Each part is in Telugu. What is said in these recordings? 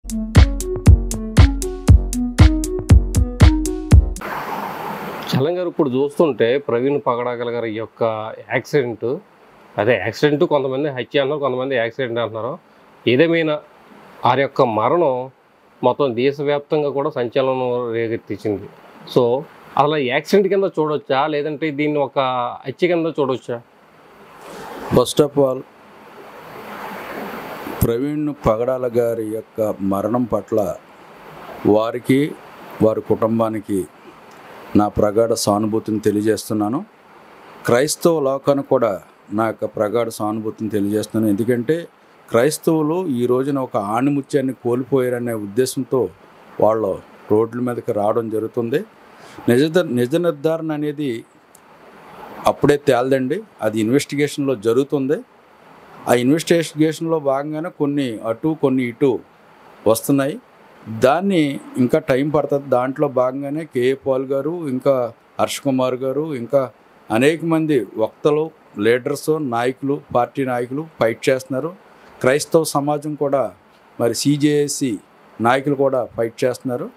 చలం గారు ఇప్పుడు చూస్తుంటే ప్రవీణ్ పగడాకల్ గారి యొక్క యాక్సిడెంట్ కొంతమంది హత్య అంటున్నారు, కొంతమంది యాక్సిడెంట్ అంటున్నారు. ఏదేమైనా వారి యొక్క మరణం మొత్తం దేశవ్యాప్తంగా కూడా సంచలనం రేకెత్తించింది. సో అసలు యాక్సిడెంట్ కింద చూడొచ్చా, లేదంటే దీన్ని ఒక హత్య కింద చూడొచ్చా? ఫస్ట్ ఆఫ్ ఆల్ ప్రవీణ్ పగడాల గారి యొక్క మరణం పట్ల వారికి, వారి కుటుంబానికి నా ప్రగాఢ సానుభూతిని తెలియజేస్తున్నాను. క్రైస్తవ లోకానికి కూడా నా యొక్క ప్రగాఢ సానుభూతిని తెలియజేస్తున్నాను. ఎందుకంటే క్రైస్తవులు ఈ రోజున ఒక ఆణిముత్యాన్ని కోల్పోయారనే ఉద్దేశంతో వాళ్ళు రోడ్ల మీదకి రావడం జరుగుతుంది. నిజ నిర్ధారణ అనేది అప్పుడే తేలదండి, అది ఇన్వెస్టిగేషన్లో జరుగుతుంది. ఆ ఇన్వెస్టిగేషన్లో భాగంగానే కొన్ని అటు కొన్ని ఇటు వస్తున్నాయి. దాన్ని ఇంకా టైం పడుతుంది. దాంట్లో భాగంగానే కేఏ పాల్ గారు, ఇంకా హర్ష్ కుమార్ గారు, ఇంకా అనేక మంది వక్తలు, లీడర్స్, నాయకులు, పార్టీ నాయకులు ఫైట్ చేస్తున్నారు. క్రైస్తవ సమాజం కూడా మరి సిజేఏసి నాయకులు కూడా ఫైట్ చేస్తున్నారు.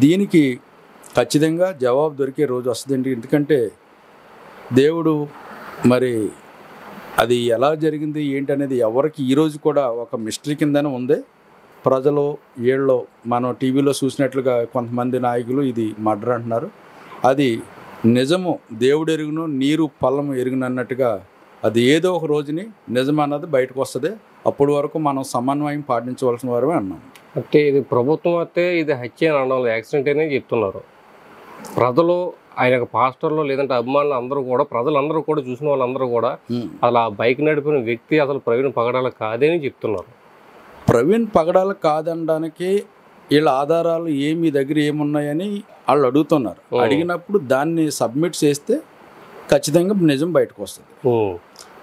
దీనికి ఖచ్చితంగా జవాబు దొరికే రోజు వస్తుందండి. ఎందుకంటే దేవుడు మరి అది ఎలా జరిగింది ఏంటనేది ఎవరికి ఈరోజు కూడా ఒక మిస్టరీ కిందనే ఉంది. ప్రజలు ఏళ్ళలో మనం టీవీలో చూసినట్లుగా కొంతమంది నాయకులు ఇది మర్డర్ అంటున్నారు. అది నిజము దేవుడు ఎరుగును, నీరు పల్లము ఎరుగును అన్నట్టుగా అది ఏదో ఒక రోజుని నిజం అన్నది బయటకు వస్తుంది. అప్పటి వరకు మనం సమన్వయం పాటించవలసిన వారమే అన్నాం. అంటే ఇది ప్రభుత్వం అయితే ఇది హత్య అని అనడం, యాక్సిడెంట్ అనే చెప్తున్నారు. ప్రజలు ఆయన పాస్టర్లు లేదంటే అభిమానులు అందరూ కూడా, ప్రజలందరూ కూడా, చూసిన వాళ్ళందరూ కూడా అలా బైక్ నడిపిన వ్యక్తి అసలు ప్రవీణ్ పగడాల కాదని చెప్తున్నారు. ప్రవీణ్ పగడాల కాదనడానికి వీళ్ళ ఆధారాలు మీ దగ్గర ఏమున్నాయని వాళ్ళు అడుగుతున్నారు. అడిగినప్పుడు దాన్ని సబ్మిట్ చేస్తే ఖచ్చితంగా నిజం బయటకు వస్తుంది.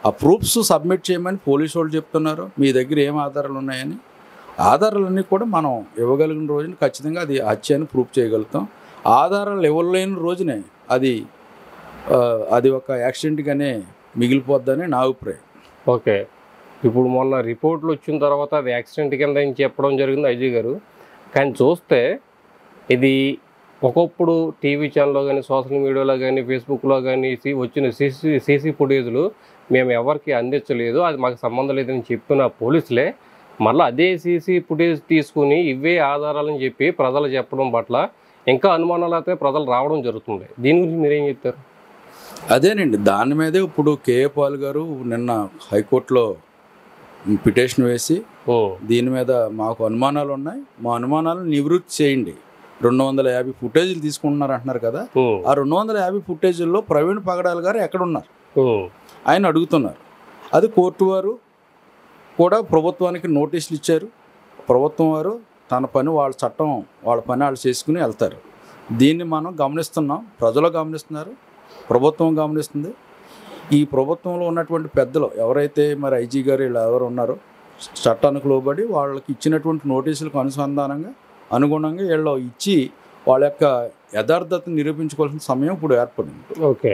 ఆ ప్రూఫ్స్ సబ్మిట్ చేయమని పోలీసు వాళ్ళు చెప్తున్నారు. మీ దగ్గర ఏం ఆధారాలు ఉన్నాయని. ఆధారాలన్నీ కూడా మనం ఇవ్వగలిగిన రోజున ఖచ్చితంగా అది హత్య అని ప్రూఫ్ చేయగలుగుతాం. ఆధారాలు ఇవ్వలేని రోజునే అది ఒక యాక్సిడెంట్గానే మిగిలిపోద్దని నా అభిప్రాయం. ఓకే, ఇప్పుడు మొన్న రిపోర్ట్లు వచ్చిన తర్వాత అది యాక్సిడెంట్ కింద అని చెప్పడం జరిగింది అజయ్ గారు. కానీ చూస్తే ఇది ఒకప్పుడు టీవీ ఛానల్లో కానీ, సోషల్ మీడియాలో కానీ, ఫేస్బుక్లో కానీ వచ్చిన సీసీ ఫుటేజ్లు మేము ఎవరికి అందించలేదు, అది మాకు సంబంధం లేదని చెప్తున్న పోలీసులే మళ్ళీ అదే సీసీ ఫుటేజ్ తీసుకుని ఇవే ఆధారాలని చెప్పి ప్రజలు చెప్పడం పట్ల ఇంకా అనుమానాలు అయితే ప్రజలు రావడం జరుగుతుంది. దీని గురించి మీరేం చెప్తారు? అదేనండి, దాని మీదే ఇప్పుడు కేఏ పాల్ గారు నిన్న హైకోర్టులో పిటిషన్ వేసి దీని మీద మాకు అనుమానాలు ఉన్నాయి, మా అనుమానాలను నివృత్తి చేయండి, 250 ఫుటేజీలు తీసుకుంటున్నారు అంటున్నారు కదా. ఆ 250 ఫుటేజీల్లో ప్రవీణ్ పగడాల గారు ఎక్కడున్నారు ఆయన అడుగుతున్నారు. అది కోర్టు వారు కూడా ప్రభుత్వానికి నోటీసులు ఇచ్చారు. ప్రభుత్వం వారు తన పని, వాళ్ళ చట్టం, వాళ్ళ పని వాళ్ళు చేసుకుని వెళ్తారు. దీన్ని మనం గమనిస్తున్నాం, ప్రజలు గమనిస్తున్నారు, ప్రభుత్వం గమనిస్తుంది. ఈ ప్రభుత్వంలో ఉన్నటువంటి పెద్దలు ఎవరైతే మరి ఐజీ గారు వీళ్ళు ఎవరు ఉన్నారో చట్టానికి లోబడి వాళ్ళకి ఇచ్చినటువంటి నోటీసులకు అనుగుణంగా వీళ్ళు ఇచ్చి వాళ్ళ యొక్క యథార్థతను నిరూపించుకోవాల్సిన సమయం ఇప్పుడు ఏర్పడింది. ఓకే.